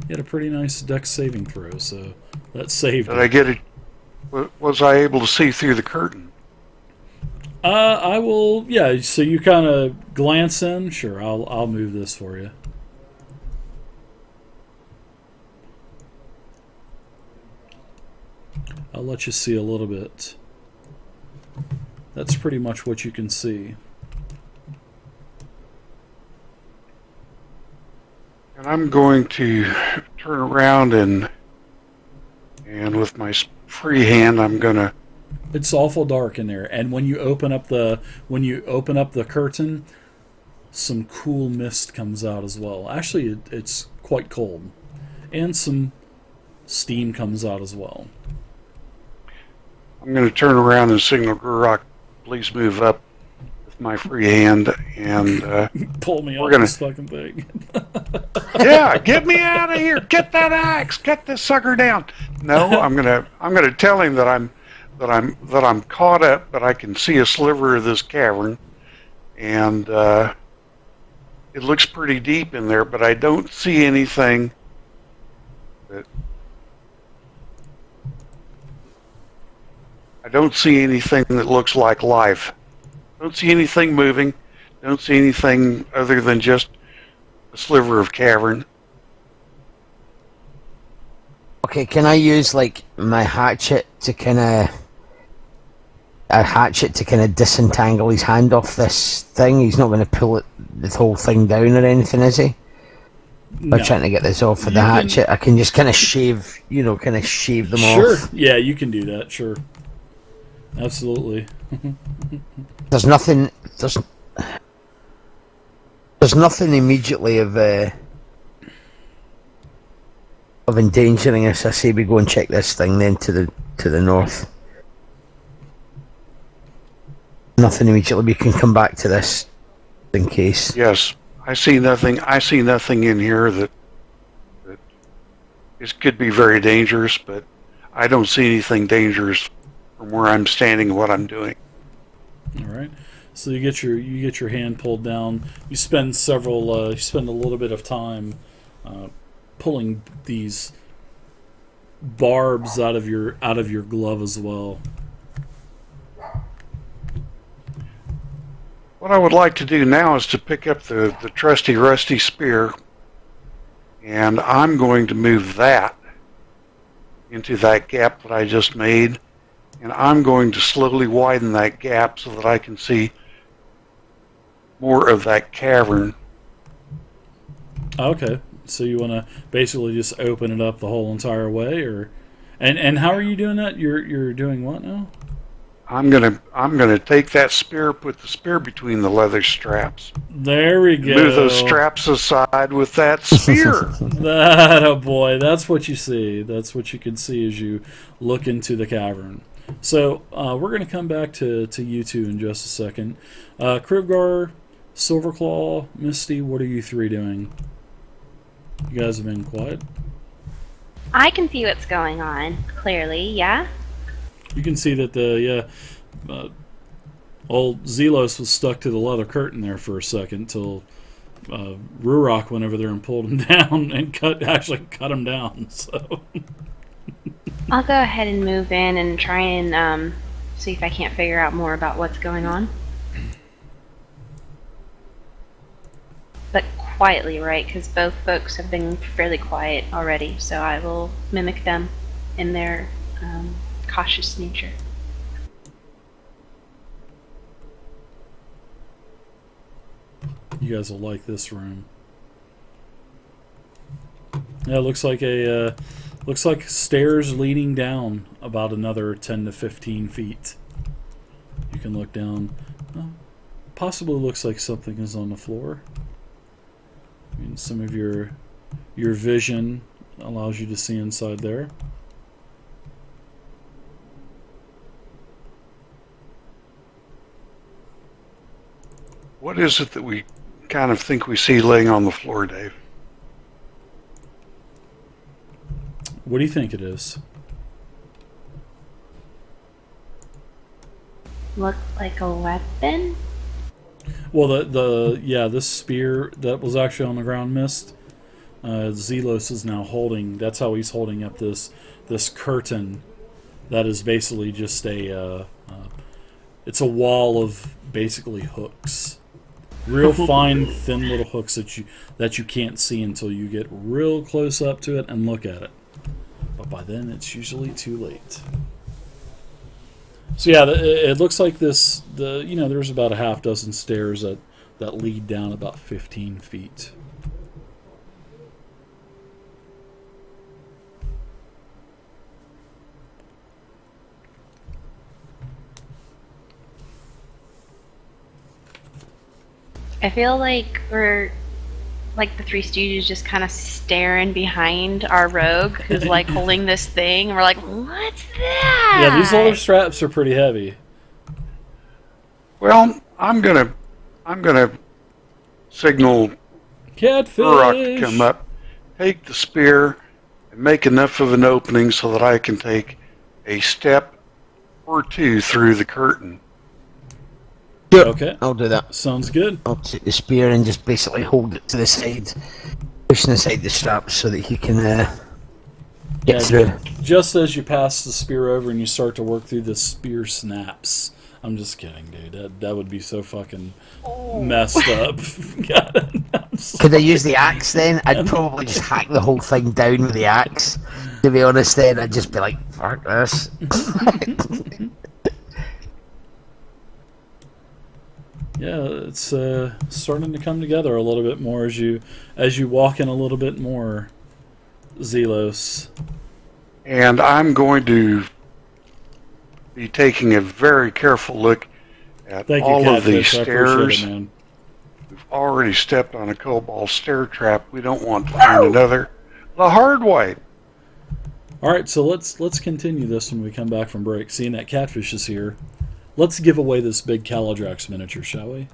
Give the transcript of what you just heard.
He had a pretty nice dex saving throw, so that saved Did him. I get it? Was I able to see through the curtain? I will. Yeah. So you kind of glance in. Sure, I'll move this for you. I'll let you see a little bit. That's pretty much what you can see. And I'm going to turn around and with my free hand, I'm gonna. It's awful dark in there, and when you open up the curtain, some cool mist comes out as well. Actually, it's quite cold, and some steam comes out as well. I'm gonna turn around and signal Gurok, please move up with my free hand, and Pull me we're off gonna. this fucking thing. Yeah, get me out of here! Get that axe! Get this sucker down! No, I'm gonna tell him that I'm caught up, but I can see a sliver of this cavern, and it looks pretty deep in there, but I don't see anything that looks like life. Don't see anything moving. Don't see anything other than just a sliver of cavern. Okay, can I use like my hatchet to kind of disentangle his hand off this thing? He's not going to pull it the whole thing down or anything, is he? By No. trying to get this off with the hatchet, I can just kind of shave, shave them Sure. off. Yeah, you can do that. Sure. Absolutely. There's nothing. There's nothing immediately of endangering us. I say we go and check this thing then to the north. Nothing immediately. We can come back to this in case. Yes, I see nothing. I see nothing in here that this could be very dangerous, but I don't see anything dangerous from where I'm standing and what I'm doing. All right. So you get your hand pulled down. You spend you spend a little bit of time pulling these barbs out of your glove as well. What I would like to do now is to pick up the trusty rusty spear, and I'm going to move that into that gap that I just made, and I'm going to slowly widen that gap so that I can see more of that cavern. Okay. So you want to basically just open it up the whole entire way, or and how are you doing that? You're doing what now? I'm gonna take that spear, put the spear between the leather straps. There we go. Move those straps aside with that spear. That, oh boy, that's what you see. That's what you can see as you look into the cavern. So we're going to come back to you two in just a second. Krivgar, Silverclaw, Misty, what are you three doing? You guys have been quiet. I can see what's going on, clearly, yeah? You can see that old Zelos was stuck to the leather curtain there for a second till Ruroc went over there and pulled him down and cut him down. So I'll go ahead and move in and try and see if I can't figure out more about what's going on. But quietly, right? Because both folks have been fairly quiet already, so I will mimic them in their cautious nature. you guys will like this room. Yeah, it looks like stairs leading down about another 10 to 15 feet. You can look down. Possibly looks like something is on the floor. I mean, some of your vision allows you to see inside there. What is it that we kind of think we see laying on the floor, Dave? What do you think it is? Look like a weapon? Well, this spear that was actually on the ground, Mist. Zelos is now holding. That's how he's holding up this curtain. That is basically just it's a wall of basically hooks, real fine, thin little hooks that you can't see until you get real close up to it and look at it. But by then, it's usually too late. So yeah, it looks like there's about a half dozen stairs that lead down about 15 feet. I feel like we're like the Three Stooges just kind of staring behind our rogue who's like holding this thing. And we're like, what's that? Yeah, these leather straps are pretty heavy. Well, I'm gonna signal Catfish! Uruk to come up, take the spear, and make enough of an opening so that I can take a step or two through the curtain. Sure, Okay. I'll do that. Sounds good. I'll take the spear and just basically hold it to the side, pushing aside the straps so that he can get through. Just as you pass the spear over and you start to work through, the spear snaps. I'm just kidding, dude. That would be so fucking messed up. Could I use the axe then? I'd probably just hack the whole thing down with the axe. To be honest, then I'd just be like, fuck this. Yeah, it's starting to come together a little bit more as you walk in a little bit more, Zelos. And I'm going to be taking a very careful look at all of these stairs. Man. We've already stepped on a kobold stair trap. We don't want to find another. The hard way. All right, so let's continue this when we come back from break. Seeing that catfish is here, let's give away this big Caladrax miniature, shall we?